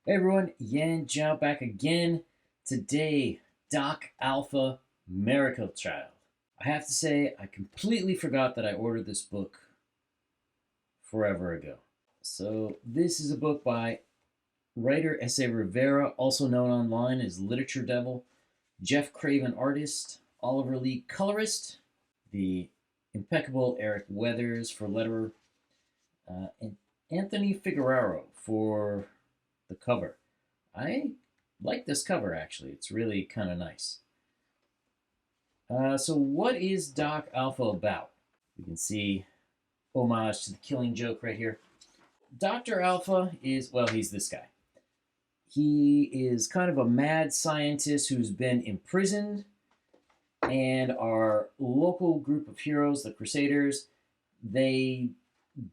Hey everyone, Yan Zhao back again. Today, Doc Alpha Miracle Child. I have to say, I completely forgot that I ordered this book forever ago. So, this is a book by writer S.A. Rivera, also known online as Literature Devil, Jeff Craven, artist, Oliver Lee, colorist, the impeccable Eric Weathers for letterer, and Anthony Figueroa for the cover. I like this cover actually. It's really kind of nice. So, what is Doc Alpha about? We can see homage to the Killing Joke right here. Dr. Alpha is, well, he's this guy. He is kind of a mad scientist who's been imprisoned, and our local group of heroes, the Crusaders, they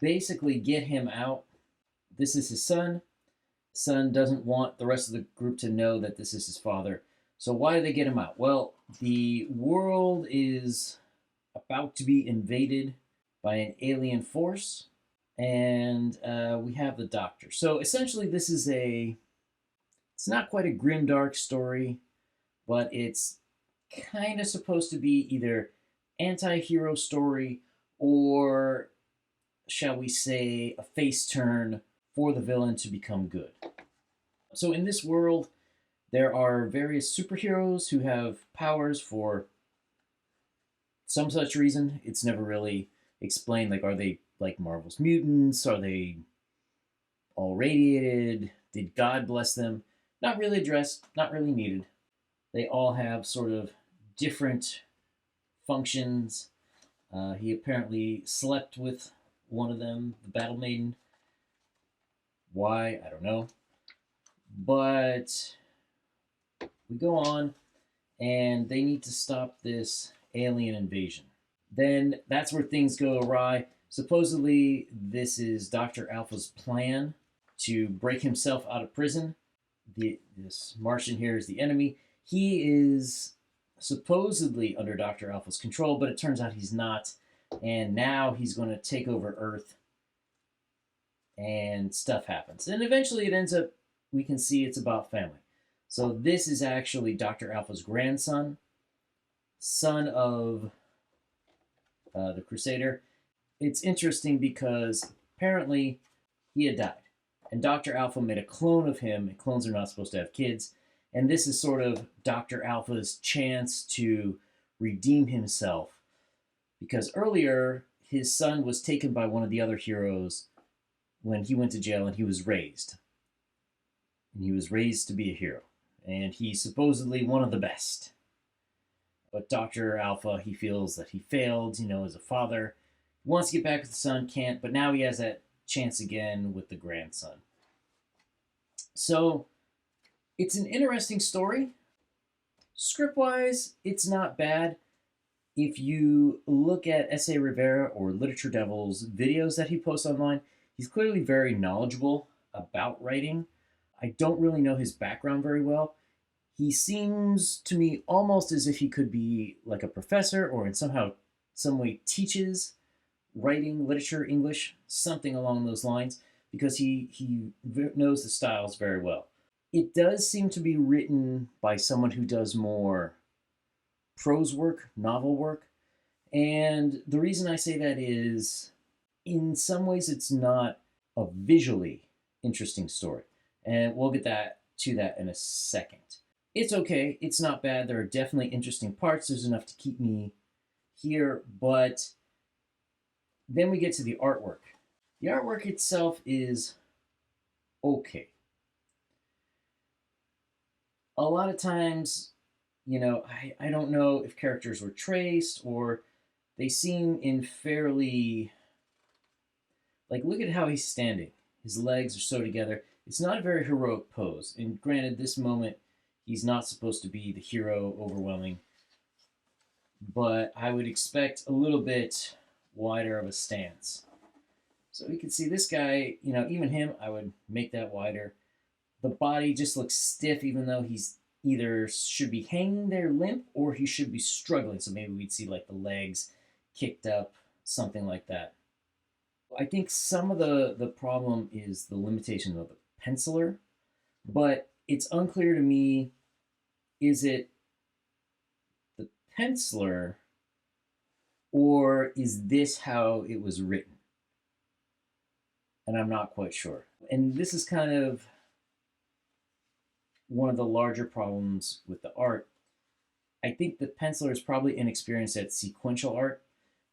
basically get him out. This is his son. Son doesn't want the rest of the group to know that this is his father. So why do they get him out? Well, the world is about to be invaded by an alien force, and we have the Doctor. So essentially, it's not quite a grimdark story, but it's kind of supposed to be either anti-hero story or, shall we say, a face turn for the villain to become good. So in this world, there are various superheroes who have powers for some such reason. It's never really explained. Like, are they like Marvel's mutants? Are they all radiated? Did God bless them? Not really addressed, not really needed. They all have sort of different functions. He apparently slept with one of them, the Battle Maiden. Why? I don't know. But we go on, and they need to stop this alien invasion. Then that's where things go awry. Supposedly, this is Dr. Alpha's plan to break himself out of prison. This Martian here is the enemy. He is supposedly under Dr. Alpha's control, but it turns out he's not. And now he's going to take over Earth, and stuff happens. And eventually it ends up, we can see it's about family. So this is actually Dr. Alpha's grandson, son of the Crusader. It's interesting because apparently he had died, and Dr. Alpha made a clone of him, and clones are not supposed to have kids. And this is sort of Dr. Alpha's chance to redeem himself, because earlier his son was taken by one of the other heroes when he went to jail, and he was raised. And he was raised to be a hero. And he's supposedly one of the best. But Dr. Alpha, he feels that he failed, as a father. He wants to get back with the son, can't, but now he has that chance again with the grandson. So, it's an interesting story. Script-wise, it's not bad. If you look at S.A. Rivera or Literature Devil's videos that he posts online, he's clearly very knowledgeable about writing. I don't really know his background very well. He seems to me almost as if he could be like a professor or in some way teaches writing, literature, English, something along those lines, because he knows the styles very well. It does seem to be written by someone who does more prose work, novel work. And the reason I say that is, in some ways, it's not a visually interesting story. And we'll get to that in a second. It's okay. It's not bad. There are definitely interesting parts. There's enough to keep me here. But then we get to the artwork. The artwork itself is okay. A lot of times, I don't know if characters were traced or they seem in fairly, like, look at how he's standing. His legs are so together. It's not a very heroic pose. And granted, this moment, he's not supposed to be the hero, overwhelming. But I would expect a little bit wider of a stance. So we can see this guy, even him, I would make that wider. The body just looks stiff, even though he's either should be hanging there limp or he should be struggling. So maybe we'd see like the legs kicked up, something like that. I think some of the problem is the limitation of the penciler. But it's unclear to me, is it the penciler or is this how it was written? And I'm not quite sure. And this is kind of one of the larger problems with the art. I think the penciler is probably inexperienced at sequential art,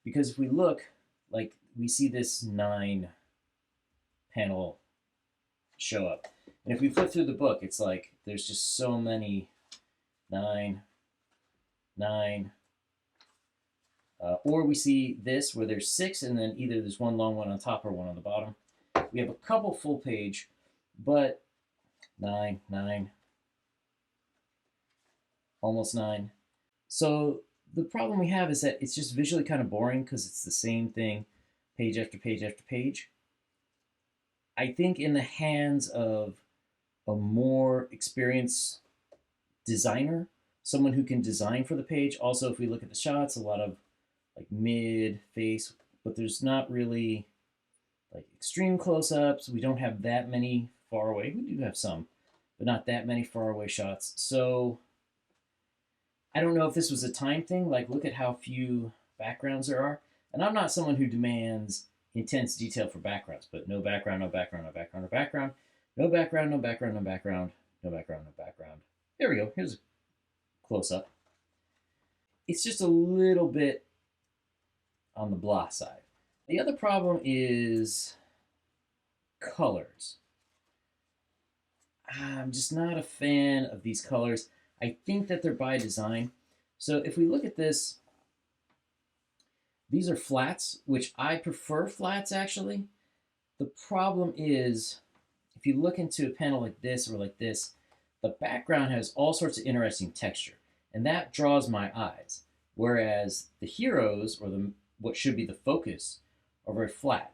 because if we look, like, we see this 9 panel show up. And if we flip through the book, it's like there's just so many 9, 9. Or we see this where there's 6, and then either there's one long one on top or one on the bottom. We have a couple full page, but 9, 9, almost 9. So the problem we have is that it's just visually kind of boring because it's the same thing page after page after page. I think in the hands of a more experienced designer, someone who can design for the page. Also, if we look at the shots, a lot of like mid face, but there's not really like extreme close-ups. We don't have that many far away. We do have some, but not that many far away shots. So I don't know if this was a time thing. Like, look at how few backgrounds there are. And I'm not someone who demands intense detail for backgrounds, but no background, no background, no background, no background, no background, no background, no background, no background, no background. There we go. Here's a close-up. It's just a little bit on the blah side. The other problem is colors. I'm just not a fan of these colors. I think that they're by design. So if we look at this, these are flats, which I prefer flats actually. The problem is, if you look into a panel like this or like this, the background has all sorts of interesting texture, and that draws my eyes. Whereas the heroes, or what should be the focus, are very flat.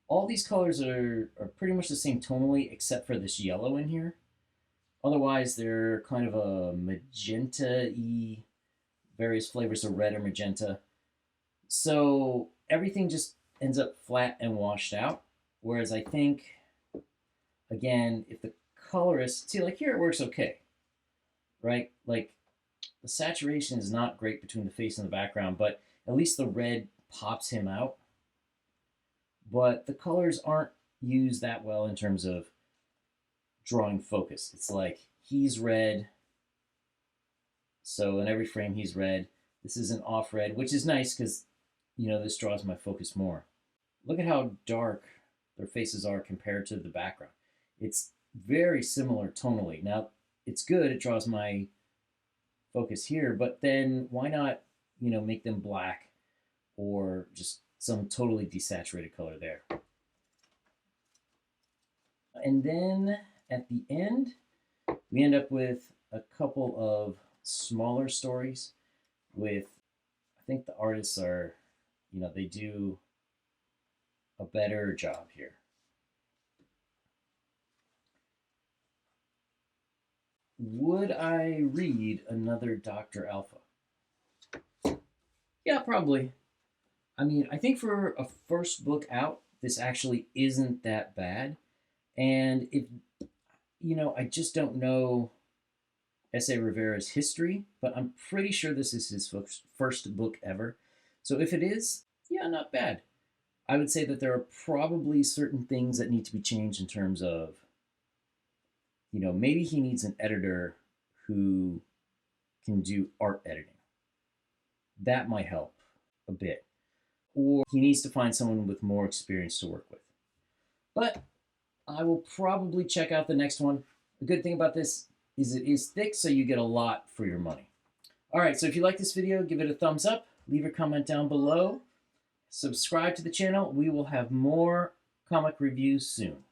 All these colors are pretty much the same tonally, except for this yellow in here. Otherwise, they're kind of a magenta-y, various flavors of red or magenta. So everything just ends up flat and washed out. Whereas I think, again, if the colorist, see, like here it works okay, right? Like the saturation is not great between the face and the background, but at least the red pops him out. But the colors aren't used that well in terms of drawing focus. It's like he's red, so in every frame he's red. This is an off red, which is nice because, you know, this draws my focus more. Look at how dark their faces are compared to the background. It's very similar tonally. Now, it's good, it draws my focus here, but then why not, you know, make them black or just some totally desaturated color there. And then at the end, we end up with a couple of smaller stories with, I think the artists are, you know, they do a better job here. Would I read another Dr. Alpha? Yeah, probably. I mean, I think for a first book out, this actually isn't that bad. And if, you know, I just don't know S.A. Rivera's history, but I'm pretty sure this is his first book ever. So if it is, yeah, not bad. I would say that there are probably certain things that need to be changed in terms of, you know, maybe he needs an editor who can do art editing. That might help a bit. Or he needs to find someone with more experience to work with. But I will probably check out the next one. The good thing about this is it is thick, so you get a lot for your money. All right, so if you like this video, give it a thumbs up, leave a comment down below, subscribe to the channel. We will have more comic reviews soon.